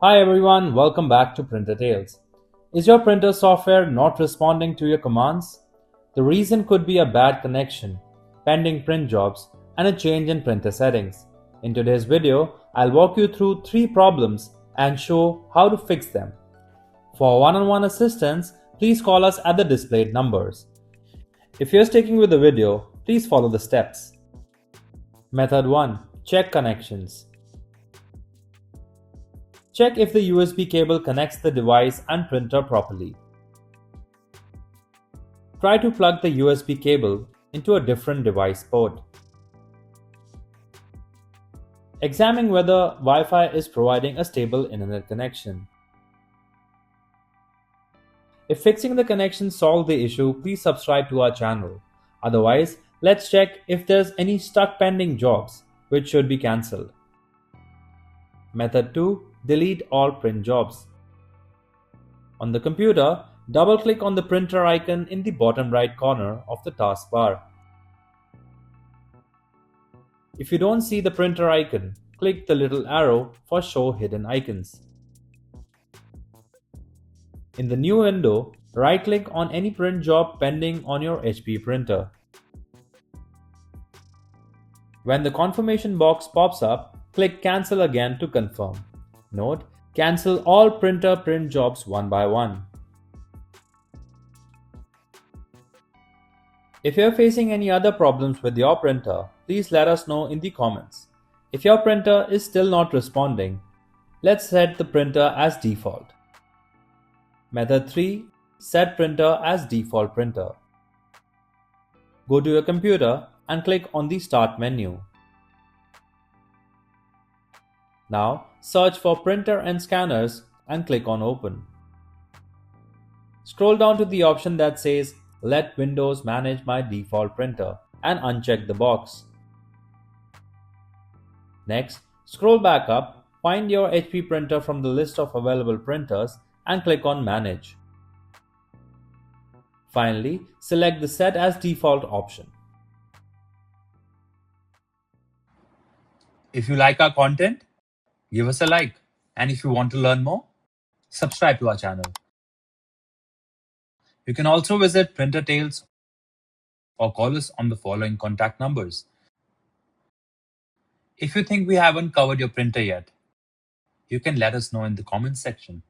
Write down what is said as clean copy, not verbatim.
Hi everyone, welcome back to Printer Tales. Is your printer software not responding to your commands? The reason could be a bad connection, pending print jobs, and a change in printer settings. In today's video, I'll walk you through 3 problems and show how to fix them. For one-on-one assistance, please call us at the displayed numbers. If you're sticking with the video, please follow the steps. Method 1. Check connections. Check if the USB cable connects the device and printer properly. Try to plug the USB cable into a different device port. Examine whether Wi-Fi is providing a stable internet connection. If fixing the connection solved the issue, please subscribe to our channel. Otherwise, let's check if there's any stuck pending jobs which should be cancelled. Method 2. Delete all print jobs. On the computer, double-click on the printer icon in the bottom right corner of the taskbar. If you don't see the printer icon, click the little arrow for Show Hidden Icons. In the new window, right-click on any print job pending on your HP printer. When the confirmation box pops up, click Cancel again to confirm. Note: cancel all printer print jobs one by one. If you're facing any other problems with your printer, please let us know in the comments. If your printer is still not responding, let's set the printer as default. Method 3. Set printer as default printer. Go to your computer and click on the Start menu. Now, search for Printer and Scanners and click on Open. Scroll down to the option that says Let Windows manage my default printer and uncheck the box. Next, scroll back up, find your HP printer from the list of available printers and click on Manage. Finally, select the Set as Default option. If you like our content, give us a like. And if you want to learn more, subscribe to our channel. You can also visit Printer Tales or call us on the following contact numbers. If you think we haven't covered your printer yet, you can let us know in the comments section.